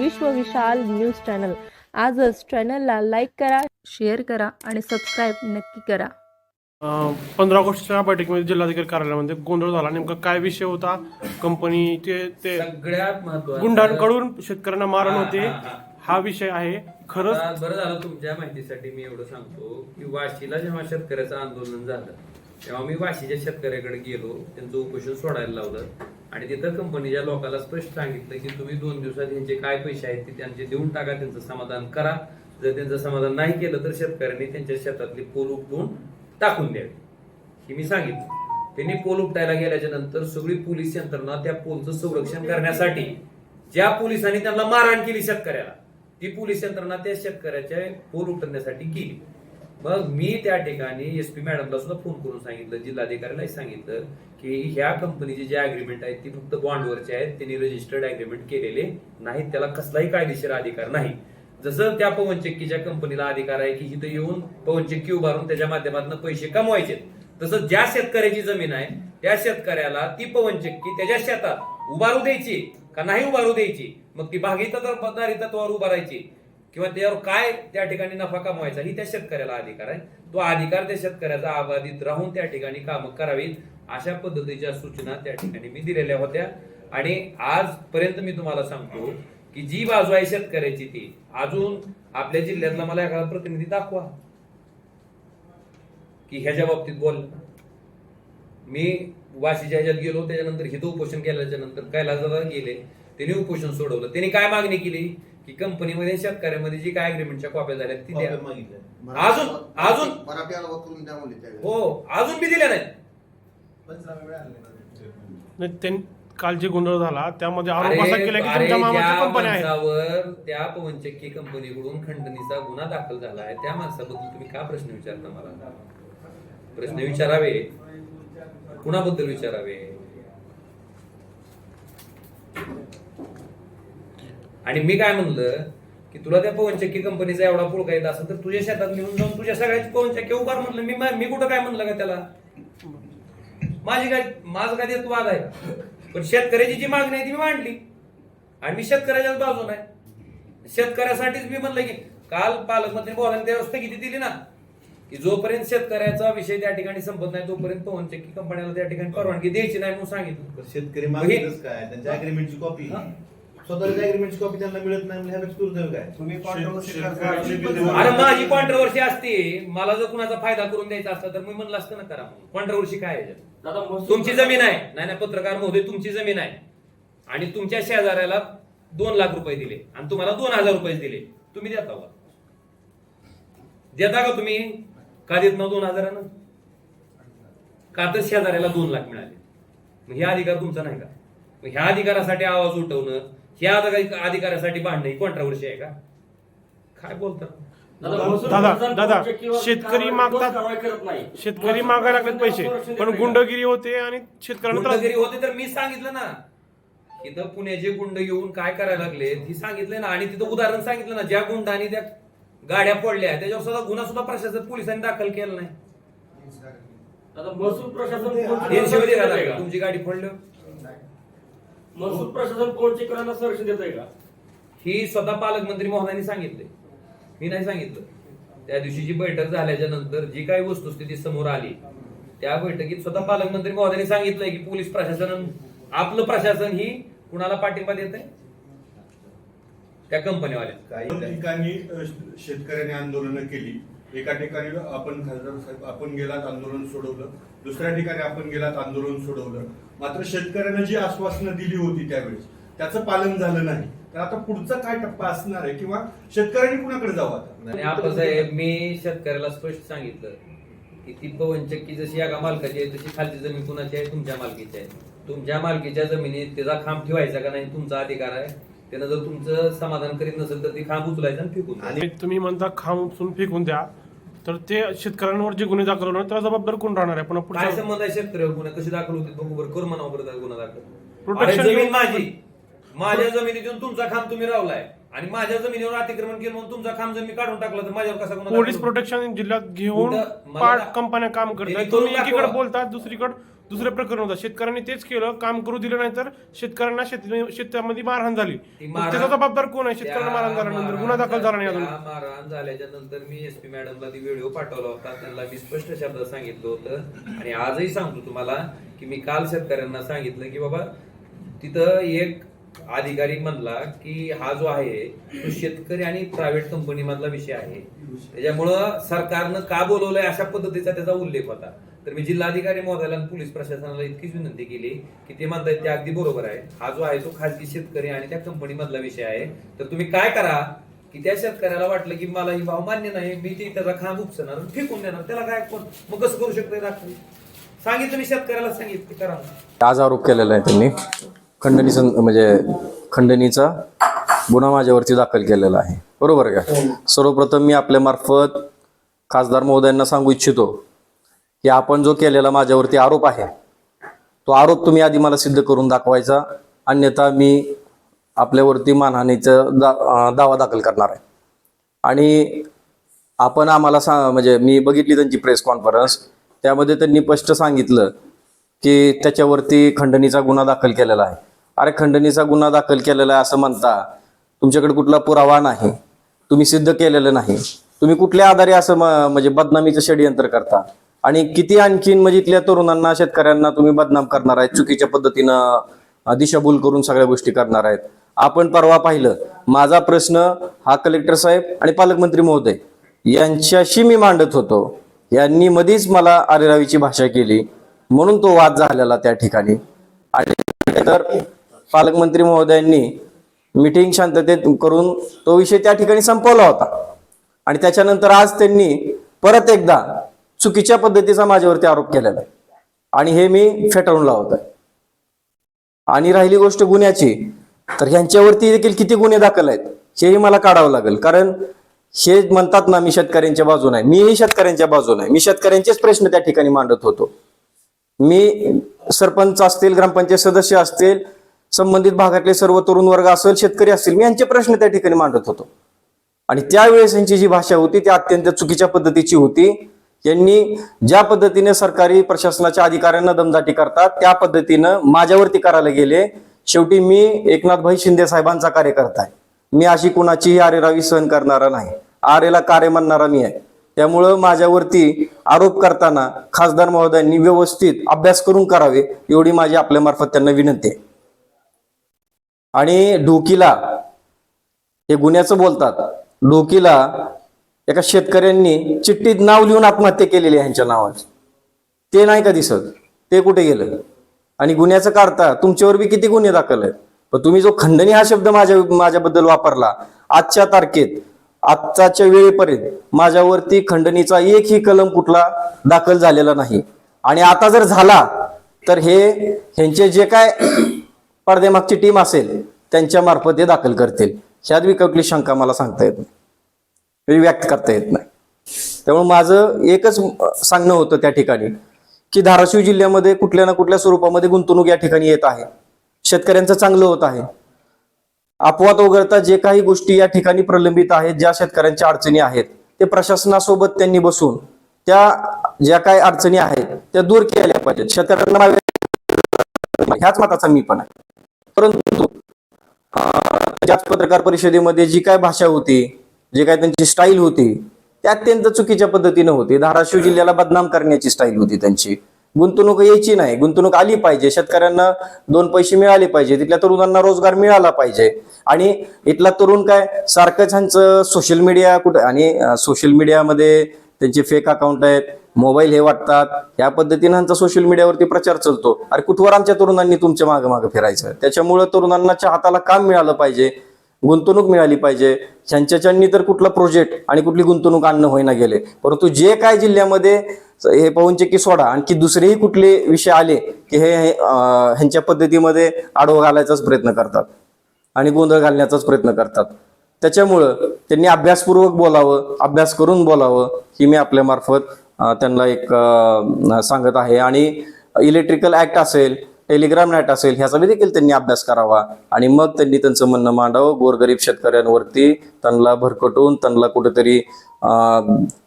विश्व विशाल news channel. आजच चॅनलला लाईक करा, शेअर करा आणि सबस्क्राईब नक्की करा. 15 ऑगस्टच्या बैठकीमध्ये जिल्हाधिकारी कार्यालयामध्ये गोंधळ झाला. नेमका काय विषय होता? कंपनीचे ते सगळ्यात महत्त्वाचं गुंडांकडून शेतकऱ्यांना मारण होते, हा विषय आहे. खरंच आता बरं झालं तुमच्या माहितीसाठी मी एवढं सांगतो की वाशीला जेव्हा शेतकऱ्याचं आंदोलन झालं तेव्हा मी वाशीच्या शेतकऱ्याकडे गेलो, त्यांचं उपोषण सोडायला लावलं आणि तिथं कंपनीच्या लोकांना स्पष्ट सांगितलं की तुम्ही 2 दिवसात यांचे काय पैसे आहेत ते त्यांचे देऊन टाका, त्यांचं समाधान करा. जर त्यांचं समाधान नाही केलं तर शेतकऱ्यांनी त्यांच्या शेतातली पोल उपटून टाकून द्यावी, हे मी सांगितलं. त्यांनी पोल उपटायला गेल्याच्या नंतर सगळी पोलीस यंत्रणा त्या पोलचं संरक्षण करण्यासाठी ज्या पोलिसांनी त्यांना मारहाण केली शेतकऱ्याला, ती पोलीस यंत्रणा त्या शेतकऱ्याच्या पोल उठवण्यासाठी केली. मग मी त्या ठिकाणी एसपी मॅडमला सुद्धा फोन करून सांगितलं, जिल्हाधिकाऱ्यालाही सांगितलं की ह्या कंपनीचे जे अग्रीमेंट आहेत ती फक्त बॉन्डवरचे आहेत, त्यांनी रजिस्टर्ड अग्रीमेंट केलेले नाहीत, त्याला कसलाही कायदेशीर अधिकार नाही. जसं त्या पवनचक्कीच्या कंपनीला अधिकार आहे की इथं येऊन पवनचक्की उभारून त्याच्या माध्यमातून पैसे कमवायचे, तसं ज्या शेतकऱ्याची जमीन आहे त्या शेतकऱ्याला ती पवनचक्की त्याच्या शेतात उभारू द्यायची का नाही उभारू द्यायची, मग ती भागीदारी तत्वावर उभारायची किंवा त्यावर काय त्या ठिकाणी नफा कमवायचा, ही त्या शेतकऱ्याला अधिकार आहे. तो अधिकार त्या शेतकऱ्याचा आबादित राहून त्या ठिकाणी कामं करावीत, अशा पद्धतीच्या सूचना त्या ठिकाणी मी दिलेल्या होत्या. आणि आजपर्यंत मी तुम्हाला सांगतो की जी बाजू आहे शेतकऱ्याची ती अजून आपल्या जिल्ह्यातला मला एखादा प्रतिनिधी दाखवा की ह्याच्या बाबतीत बोल. मी वाशीच्या ह्याच्यात गेलो, त्याच्यानंतर हिथं उपोषण केल्याच्या नंतर कैलासदादा गेले, त्यांनी उपोषण सोडवलं. त्यांनी काय मागणी केली की कंपनीमध्ये शेतकऱ्यामध्ये जी काय अग्रीमेंटच्या कॉप्या झाल्या ती द्या. अजून हो अजून बी दिल्या नाहीत. त्यांनी काल जे गोंधळ झाला त्यामध्ये आरोप असा केला की तुमच्या मामाची कंपनी आहे. त्या पवनचक्की कंपनीकडून खंडणीचा गुन्हा दाखल झाला आहे. त्या माणसाबद्दल तुम्ही का प्रश्न विचारता? मला प्रश्न विचारावे, कुणाबद्दल विचारावे? आणि मी काय म्हणलं की तुला त्या पवनचक्की कंपनीचा एवढा पुळका येत असेल तर तुझ्या शेतात घेऊन जाऊन तुझ्या सगळ्याची पवनचक्की उभार म्हटलं. मी कुठं काय म्हणलं का त्याला? माझं काय देत वाद आहे? पण शेतकऱ्याची जी मागणी आहे ती मी मांडली आणि मी शेतकऱ्याच्याच बाजून आहे. शेतकऱ्यासाठीच मी म्हणलं की काल पालकमंत्री महोदयांनी त्या स्थगिती दिली ना की जोपर्यंत शेतकऱ्याचा विषय त्या ठिकाणी संपत नाही तोपर्यंत पवनचक्की कंपन्याला त्या ठिकाणी परवानगी द्यायची नाही म्हणून सांगितलं. शेतकरी मागतच काय? त्यांच्या अग्रीमेंटची कॉपी, स्वतःच्या अग्रीमेंटची कॉपी त्यांना मिळत नाही म्हणजे ह्यापेक्षा दुर्दैव काय? अरे माझी कॉन्ट्रोवर्सी असते, मला जर कुणाचा फायदा करून द्यायचा असता तर मी म्हणलं असतं ना करा म्हणून. कॉन्ट्रोवर्सी काय आहे? तुमची जमीन आहे, नाही पत्रकार महोदय, तुमची जमीन आहे आणि तुमच्या शेजाऱ्याला 2 लाख रुपये दिले आणि तुम्हाला 2000 रुपये दिले, तुम्ही देता का? देता का तुम्ही? का देत ना 2000? का तर शेजाऱ्याला 2 लाख मिळाले. मग हे अधिकार तुमचा नाही का? मग ह्या अधिकारासाठी आवाज उठवणं, ह्या अधिकारासाठी भांडणं ही कॉन्ट्रोवर्सी आहे का? काय बोलतात दादा शेतकरी मागतात, शेतकरी मागायला लागलेत पैसे, पण गुंडगिरी होते आणि शेतकऱ्यांना गुंडगिरी होते. तर मी सांगितलं ना इथं पुण्याचे गुंड येऊन काय करायला लागले ही सांगितलं ना. आणि तिथं उदाहरण सांगितलं ना, ज्या गुंडांनी त्या गाड्या फोडल्या त्याच्यावर सुद्धा गुन्हा सुद्धा प्रशासन पोलिसांनी दाखल केला नाही. महसूल प्रशासन तुमची गाडी फोडली, महसूल प्रशासन कोणची करायला संरक्षण देत आहे का? ही स्वतः पालकमंत्री महोदयांनी सांगितले, मी नाही सांगितलं. त्या दिवशीची बैठक झाल्याच्या नंतर जी काही वस्तुस्थिती समोर आली त्या बैठकीत स्वतः पालकमंत्री महोदयांनी सांगितलंय की पोलीस प्रशासन, आपलं प्रशासन ही कुणाला पाठिंबा देत आहे? त्या कंपनीवाल्या. काही ठिकाणी शेतकऱ्यांनी आंदोलनं केली, एका ठिकाणी आपण खासदार साहेब आपण गेलात आंदोलन सोडवलं, दुसऱ्या ठिकाणी आपण गेलात आंदोलन सोडवलं. मात्र शेतकऱ्यांना जी आश्वासनं दिली होती त्यावेळेस त्याचं पालन झालं नाही. तर आता पुढचा काय टप्पा असणार आहे किंवा शेतकऱ्यांनी कुणाकडे जावं आता? आपण साहेब मी शेतकऱ्याला स्पष्ट सांगितलं की ती पवनचक्की जशी एका मालकाची आहे तशी खालची जमीन कुणाची आहे? तुमच्या मालकीची आहे. तुमच्या मालकीच्या जमिनीत त्याचा खांब ठेवायचा का नाही तुमचा अधिकार आहे. त्यानं जर तुमचं समाधान करीत नसेल तर ती खांब उचलायचा आणि फेकून. आणि तुम्ही म्हणता खांब उचलून फेकून द्या, तर ते शेतकऱ्यांवर जे गुन्हे दाखल होणार त्याला जबाबदार कोण राहणार आहे? पुन्हा काय संबंध आहे शेतकऱ्यावर गुन्हे कशी दाखल होते? बघू बरं, कर म्हणावं बरं गुन्हा दाखल. प्रोटेक्शन जमीन माझी, माझ्या जमिनीतून तुमचा खांब तुम्ही रावलाय आणि माझ्या जमिनीवर अतिक्रमण केलं म्हणून तुमचा खांब जर मी काढून टाकला तर माझ्यावर कसा गुन्हा? पोलीस प्रोटेक्शन जिल्ह्यात घेऊन कंपन्या काम करतात. तुम्ही एकीकडे बोलतात दुसरीकडे दुसरं प्रकरण होतं. शेतकऱ्यांनी तेच केलं, काम करू दिलं नाही तर शेतकऱ्यांना शेतामध्ये मारहाण झाली. मग त्याचा जबाबदार कोण आहे? शेतकऱ्यांना मारहाण झाल्यानंतर गुन्हा दाखल झाला नाही अजून. मारहाण झाल्याच्या नंतर मी एसपी मॅडमला ती व्हिडिओ पाठवला होता, त्यांना मी स्पष्ट शब्दात सांगितलं होतं आणि आजही सांगतो तुम्हाला की मी काल शेतकऱ्यांना सांगितलं की बाबा तिथं एक अधिकारी म्हणला की हा जो आहे तो शेतकरी आणि प्रायव्हेट कंपनी मधला विषय आहे, त्याच्यामुळं सरकारनं का बोलवलंय अशा पद्धतीचा त्याचा उल्लेख होता. तर मी जिल्हाधिकारी महोदयाला आणि पोलीस प्रशासनाला इतकीच विनंती केली की ते म्हणतात ते अगदी बरोबर आहे, हा जो आहे तो खासगी शेतकरी आणि त्या कंपनी मधला विषय आहे. तर तुम्ही काय करा की त्या शेतकऱ्याला वाटलं की मला ही भाव मान्य नाही, मी ती त्याचा खांब उपसणार फेकून देणार, त्याला काय कोण मग कसं करू शकतोय दाखल? सांगितलं मी शेतकऱ्याला सांगितलं करा. आज आरोप केलेला आहे त्यांनी खंडणीचा गुन्हा माझ्यावरती दाखल केलेला आहे, बरोबर का? सर्वप्रथम मी आपल्या मार्फत खासदार महोदयांना सांगू इच्छितो की आपण जो केलेला माझ्यावरती आरोप आहे तो आरोप तुम्ही आधी मला सिद्ध करून दाखवायचा, अन्यथा मी आपल्यावरती मानहानीचा दावा दाखल करणार आहे. आणि आपण आम्हाला मी बघितली त्यांची प्रेस कॉन्फरन्स, त्यामध्ये त्यांनी स्पष्ट सांगितलं की त्याच्यावरती खंडणीचा गुन्हा दाखल केलेला आहे. अरे खंडणीचा गुन्हा दाखल केलेला आहे असं म्हणता, तुमच्याकडे कुठला पुरावा नाही, तुम्ही सिद्ध केलेलं नाही, तुम्ही कुठल्या आधारे असं बदनामीचं षडयंत्र करता आणि किती आणखीन इथल्या तरुणांना शेतकऱ्यांना तुम्ही बदनाम करणार आहेत, चुकीच्या पद्धतीनं दिशाभूल करून सगळ्या गोष्टी करणार आहेत. आपण परवा पाहिलं, माझा प्रश्न हा कलेक्टर साहेब आणि पालकमंत्री महोदय यांच्याशी मी मांडत होतो, यांनी मधीच मला अरेरावीची भाषा केली म्हणून तो वाद झालेला त्या ठिकाणी. आणि तर पालकमंत्री महोदयांनी मिटिंग शांततेत करून तो विषय त्या ठिकाणी संपवला होता. आणि त्याच्यानंतर आज त्यांनी परत एकदा चुकीच्या पद्धतीचा माझ्यावरती आरोप केलेला आहे आणि हे मी फेटाळून लावत आहे. आणि राहिली गोष्ट गुन्ह्याची, तर ह्यांच्यावरती देखील किती गुन्हे दाखल आहेत हेही मला काढावं लागेल. कारण हे म्हणतात ना मी शेतकऱ्यांच्या बाजूने आहे, मीही शेतकऱ्यांच्या बाजूने आहे. मी शेतकऱ्यांचेच प्रश्न त्या ठिकाणी मांडत होतो. मी सरपंच असतील, ग्रामपंचायत सदस्य असतील, संबंधित भागातले सर्व तरुण वर्ग असेल, शेतकरी असतील, मी यांचे प्रश्न त्या ठिकाणी मांडत होतो. आणि त्यावेळेस यांची जी भाषा होती ती अत्यंत चुकीच्या पद्धतीची होती. यांनी ज्या पद्धतीने सरकारी प्रशासनाच्या अधिकाऱ्यांना दमदाटी करतात त्या पद्धतीनं माझ्यावरती करायला गेले. शेवटी मी एकनाथभाई शिंदे साहेबांचा कार्यकर्ता आहे, मी अशी कुणाचीही आरेरावी सहन करणारा नाही, आरेला कार्य म्हणणारा मी आहे. त्यामुळं माझ्यावरती आरोप करताना खासदार महोदयांनी व्यवस्थित अभ्यास करून करावे एवढी माझी आपल्या मार्फत त्यांना विनंती आहे. आणि ढोकीला हे गुन्ह्याचं बोलतात, ढोकीला एका शेतकऱ्यांनी चिठ्ठीत नाव लिहून आत्महत्या केलेली आहे ह्यांच्या नावाची, ते नाही का दिसत, ते कुठे गेलं? आणि गुन्ह्याचं काढता तुमच्यावर बी किती गुन्हे दाखल आहेत. पण तुम्ही जो खंडणी हा शब्द माझ्याबद्दल वापरला, आजच्या तारखेत आजच्या वेळेपर्यंत माझ्यावरती खंडणीचा एकही कलम कुठला दाखल झालेला नाही. आणि आता जर झाला तर ह्यांचे जे काय पडद्यामागची टीम असेल त्यांच्या मार्फत हे दाखल करतील. ह्यात बी कुठली शंका मला सांगता येत नाही, व्यक्त करता येत नाही. त्यामुळे माझं एकच सांगणं होतं त्या ठिकाणी की धाराशिव जिल्ह्यामध्ये कुठल्या ना कुठल्या स्वरूपामध्ये गुंतवणूक या ठिकाणी येत आहे, शेतकऱ्यांचं चांगलं होत आहे. अपवाद वगळता जे काही गोष्टी या ठिकाणी प्रलंबित आहेत, ज्या शेतकऱ्यांच्या अडचणी आहेत, ते प्रशासनासोबत त्यांनी बसून त्या ज्या काही अडचणी आहेत त्या दूर केल्या पाहिजेत. शेतकऱ्यांना ह्याच मताचा मी पण आहे. परंतु त्याच पत्रकार परिषदेमध्ये जी काय भाषा होती, जे काय त्यांची स्टाईल होती, त्या अत्यंत चुकीच्या पद्धतीने होती. धाराशिव जिल्ह्याला बदनाम करण्याची स्टाईल होती त्यांची. गुंतवणूक यायची नाही, गुंतवणूक आली पाहिजे, शेतकऱ्यांना दोन पैसे मिळाले पाहिजे, तिथल्या तरुणांना रोजगार मिळाला पाहिजे. आणि इथला तरुण काय सारखंच ह्यांचं सोशल मीडिया कुठं, आणि सोशल मीडियामध्ये त्यांचे फेक अकाउंट आहेत, मोबाईल हे वाटतात, या पद्धतीने ह्यांचा सोशल मीडियावरती प्रचार चालतो. अरे कुठवर आमच्या तरुणांनी तुमच्या मागे मागे फिरायचं? त्याच्यामुळं तरुणांच्या हाताला काम मिळालं पाहिजे, गुंतवणूक मिळाली पाहिजे. ह्यांच्याच्यांनी तर कुठला प्रोजेक्ट आणि कुठली गुंतवणूक आणणं होईना गेले. परंतु जे काय जिल्ह्यामध्ये हे पवनचक्की सोडा, आणखी दुसरेही कुठले विषय आले की हे ह्यांच्या पद्धतीमध्ये आडवं घालायचाच प्रयत्न करतात आणि गोंधळ घालण्याचाच प्रयत्न करतात. त्याच्यामुळं त्यांनी अभ्यासपूर्वक बोलावं, अभ्यास करून बोलावं, ही मी आपल्या मार्फत त्यांना एक सांगत आहे. आणि इलेक्ट्रिकल ऍक्ट असेल, टेलिग्राम ऍक्ट असेल, ह्याचा देखील त्यांनी अभ्यास करावा आणि मग त्यांनी त्यांचं म्हणणं मांडावं. गोरगरीब शेतकऱ्यांवरती त्यांना भरकटून त्यांना कुठेतरी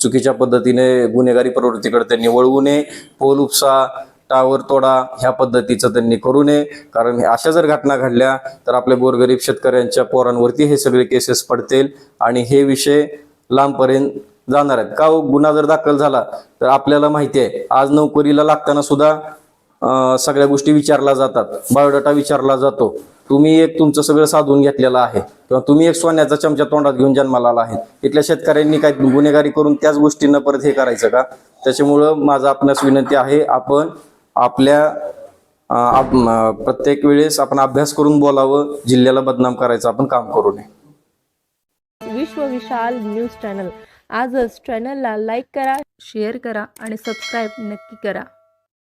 चुकीच्या पद्धतीने गुन्हेगारी प्रवृत्तीकडे त्यांनी वळवू नये. पोल उपसा टावर तोडा ह्या पद्धतीचं त्यांनी करू नये. कारण अशा जर घटना घडल्या तर आपल्या गोरगरीब शेतकऱ्यांच्या पोरांवरती हे सगळे केसेस पडतील आणि हे विषय लांबपर्यंत जाणार आहेत. का गुन्हा जर दाखल झाला तर आपल्याला माहिती आहे आज नोकरीला लागताना सुद्धा सगळ्या गोष्टी विचारल्या जातात, बायोडाटा विचारला जातो. तुम्ही एक तुमचं सगळं साधून घेतलेलं आहे किंवा तुम्ही एक सोन्याचा चमचा तोंडात घेऊन जन्माला आला आहे. इथल्या शेतकऱ्यांनी काय गुन्हेगारी करून त्याच गोष्टींना परत हे करायचं का? त्याच्यामुळं माझा आपणास विनंती आहे, आपण आपल्या प्रत्येक वेळेस आपण अभ्यास करून बोलावं, जिल्ह्याला बदनाम करायचं आपण काम करू नये. विश्व विशाल न्यूज चॅनल आजच चॅनलला लाईक करा, शेअर करा आणि सबस्क्राईब नक्की करा.